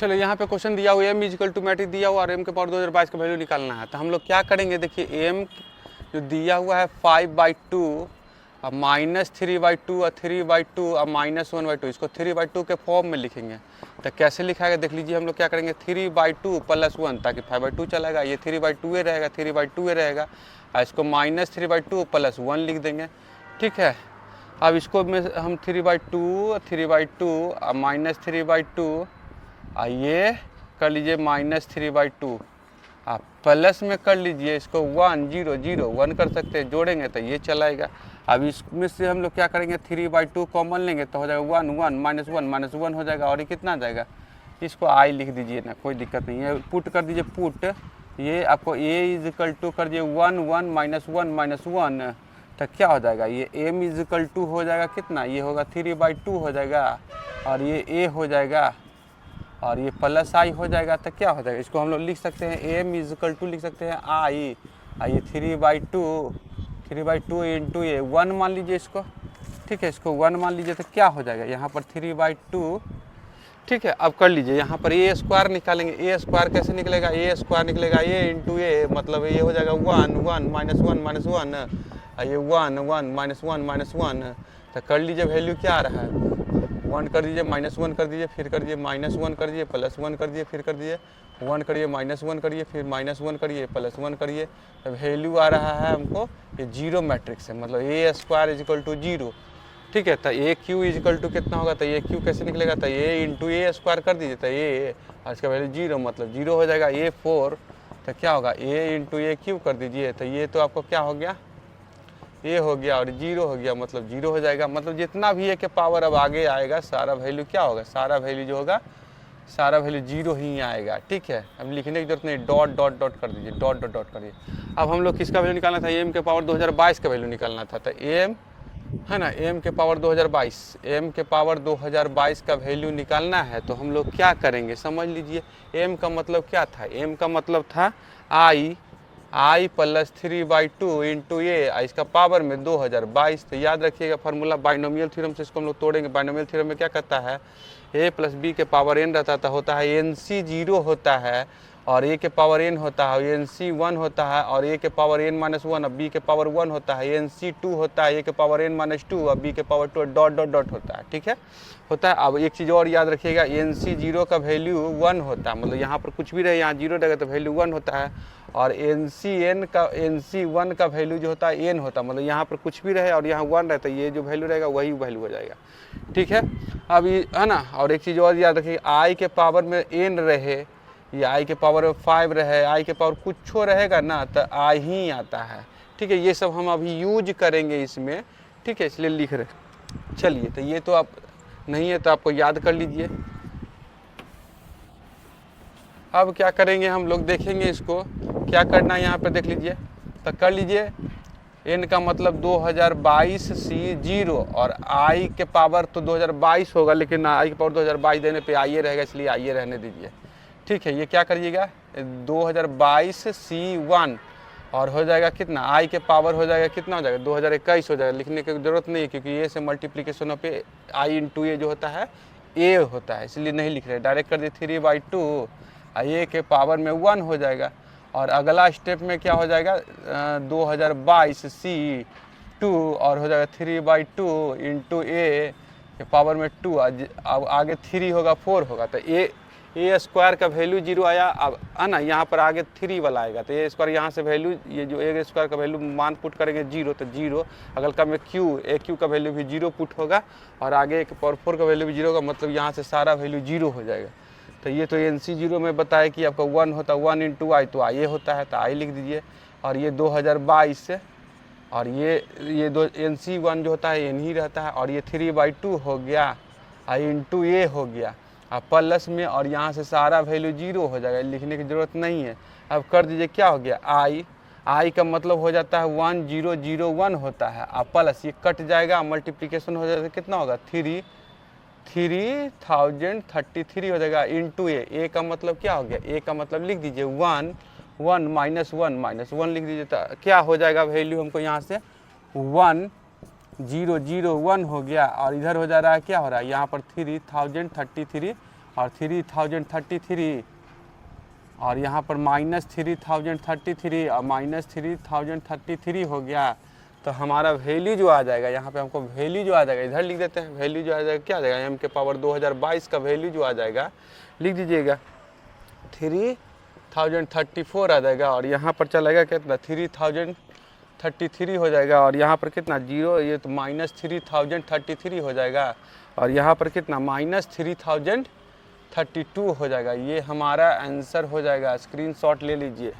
चलो यहाँ पे क्वेश्चन दिया हुआ m इजिकल टू मैट्रिक दिया हुआ और m के पावर 2022 का वैल्यू निकालना है। तो हम लोग क्या करेंगे, देखिए m जो दिया हुआ है 5/2 और -3/2 और 3/2 और -1/2, इसको 3/2 के फॉर्म में लिखेंगे। तो कैसे लिखाएगा देख लीजिए। हम लोग क्या करेंगे 3/2 + 1, ताकि 5/2 चलेगा, ये 3/2 रहेगा, 3/2 रहेगा, और इसको -3/2 + 1 लिख देंगे। ठीक है, अब इसको में हम 3/2 और -3/2 ये कर लीजिए -3/2, आप प्लस में कर लीजिए इसको 1 0 0 1 कर सकते हैं, जोड़ेंगे तो ये चलाएगा। अब इसमें से हम लोग क्या करेंगे 3/2 कॉमन लेंगे तो हो जाएगा 1 1 -1 -1 हो जाएगा, और ये कितना आ जाएगा, इसको आई लिख दीजिए ना, कोई दिक्कत नहीं है। पुट कर दीजिए, पुट ये आपको a इजिकल टू कर दिए 1 1 -1 -1, तो क्या हो जाएगा, ये m इजिकल टू हो जाएगा कितना, ये होगा 3/2 हो जाएगा, और ये a हो जाएगा, और ये प्लस आई हो जाएगा। तो क्या हो जाएगा, इसको हम लोग लिख सकते हैं m इजिकल टू लिख सकते हैं आई, ये 3/2 इंटू ये 1 मान लीजिए इसको। ठीक है, इसको 1 मान लीजिए तो क्या हो जाएगा यहाँ पर 3/2। ठीक है, अब कर लीजिए यहाँ पर a स्क्वायर निकालेंगे। a स्क्वायर कैसे निकलेगा, a स्क्वायर निकलेगा a इंटू ए, मतलब ये हो जाएगा 1 1 -1 -1, ये 1 1 -1 तो कर लीजिए वैल्यू क्या आ रहा है, 1 कर दीजिए, -1 कर दीजिए, फिर कर दीजिए -1 कर दीजिए, +1 कर दीजिए, फिर कर दीजिए 1 करिए, -1 करिए, फिर -1 करिए, +1 करिए, तो वैल्यू आ रहा है हमको ये 0 मैट्रिक्स है, मतलब a स्क्वायर इजिकल टू 0। ठीक है, तो ए क्यू इजिकल टू कितना होगा, तो ए क्यू कैसे निकलेगा, तो ए इंटू ए स्क्वायर कर दीजिए, तो ए और इसका वैल्यू 0, मतलब 0 हो जाएगा। ए 4 तो क्या होगा, ए इंटू ए क्यू कर दीजिए, तो ये तो आपको क्या हो गया, ए हो गया, और 0 हो गया, मतलब 0 हो जाएगा। मतलब जितना भी ए के पावर अब आगे आएगा सारा वैल्यू क्या होगा, सारा वैल्यू जो होगा सारा वैल्यू 0 ही आएगा। ठीक है, अब लिखने की जरूरत नहीं, डॉट डॉट डॉट कर दीजिए, डॉट डॉट डॉट करिए। अब हम लोग किसका वैल्यू निकालना था, एम के पावर 2022 का वैल्यू निकालना था। तो एम है ना, एम के पावर 2022, एम के पावर 2022 का वैल्यू निकालना है। तो हम लोग क्या करेंगे समझ लीजिए, एम का मतलब क्या था, एम का मतलब था आई + 3/2 इंटू ए, इसका पावर में 2022। तो याद रखिएगा फार्मूला बाइनोमियल थ्योरम से इसको हम लोग तोड़ेंगे। बाइनोमियल थ्योरम में क्या कहता है, a + b के पावर n रहता था, होता है nc 0 होता है, और a के पावर n होता है nc 1 होता है, और a के पावर n - 1 और b के पावर 1 होता है, nc 2 होता है, a के पावर n - 2 और b के पावर 2 डॉट डॉट डॉट होता है। ठीक है, होता है। अब एक चीज़ और याद रखिएगा, nc 0 का वैल्यू 1 होता है, मतलब यहाँ पर कुछ भी रहे, यहाँ 0 रहेगा तो वैल्यू 1 होता है, और nc 1 का वैल्यू जो होता है n होता है, मतलब यहाँ पर कुछ भी रहे और यहाँ 1 रहे तो ये जो वैल्यू रहेगा वही वैल्यू हो जाएगा। ठीक है, अब ये है ना, और एक चीज़ और याद रखिएगा, i के पावर में n रहे, ये i के पावर में 5 रहे, i के पावर कुछ रहेगा ना तो i ही आता है। ठीक है, ये सब हम अभी यूज करेंगे इसमें। ठीक है, इसलिए लिख रहे। चलिए, तो ये तो आप नहीं है तो आपको याद कर लीजिए। अब क्या करेंगे हम लोग, देखेंगे इसको क्या करना है, यहाँ पे देख लीजिए। तो कर लीजिए, n का मतलब 2022 c 0, और i के पावर तो 2022 होगा, लेकिन i के पावर 2022 देने पे आइए रहेगा, इसलिए आइए रहने दीजिए। ठीक है, ये क्या करिएगा 2022 c 1, और हो जाएगा कितना, i के पावर हो जाएगा कितना, हो जाएगा 2021 हो जाएगा। लिखने की जरूरत नहीं है, क्योंकि ये से मल्टीप्लीकेशन पे i इंटू ए जो होता है a होता है, इसलिए नहीं लिख रहे, डायरेक्ट कर दिए 3/2, a के पावर में 1 हो जाएगा। और अगला स्टेप में क्या हो जाएगा 2022 c 2, और हो जाएगा 3/2 इंटू ए के पावर में 2, अब आगे 3 होगा 4 होगा, तो ए स्क्वायर का वैल्यू 0 आया। अब है ना, यहाँ पर आगे 3 वाला आएगा, तो ए स्क्वायर यहाँ से वैल्यू, ये जो ए स्क्वायर का वैल्यू मान पुट करेंगे 0, तो 0 अगल का में क्यू, ए क्यू का वैल्यू भी 0 पुट होगा, और आगे एक पावर 4 का वैल्यू भी 0 होगा, मतलब यहाँ से सारा वैल्यू 0 हो जाएगा। तो ये तो nc 0 में बताया कि आपका 1 होता है, 1 इंटू आई, तो आई होता है, तो आई लिख दीजिए। और ये 2022, और ये दो nc 1 जो होता है n ही रहता है, और ये 3/2 हो गया, आई इंटू ए हो गया, अब प्लस में, और यहाँ से सारा वैल्यू 0 हो जाएगा, लिखने की ज़रूरत नहीं है। अब कर दीजिए, क्या हो गया आई का मतलब हो जाता है 1001 होता है, अब प्लस ये कट जाएगा, मल्टीप्लीकेशन हो जाएगा, कितना होगा 3033 हो जाएगा, इंटू ए का मतलब क्या हो गया, ए का मतलब लिख दीजिए 1 1 -1 लिख दीजिए, तो क्या हो जाएगा वैल्यू हमको यहाँ से 1001 हो गया, और इधर हो जा रहा है, क्या हो रहा है यहाँ पर 3033 और 3033 और यहाँ पर -3033 और -3033 हो गया। तो हमारा वैल्यू जो आ जाएगा यहाँ पे, हमको वैल्यू जो आ जाएगा इधर लिख देते हैं। वैल्यू जो आ जाएगा क्या आ जाएगा, m के पावर 2022 का वैल्यू जो आ जाएगा लिख दीजिएगा 3034 आ जाएगा। और यहाँ पर चलेगा कितना 3033 हो जाएगा। और यहाँ पर कितना 0, ये तो -3033 हो जाएगा। और यहाँ पर कितना -3032 हो जाएगा। ये हमारा आंसर हो जाएगा। स्क्रीनशॉट ले लीजिए।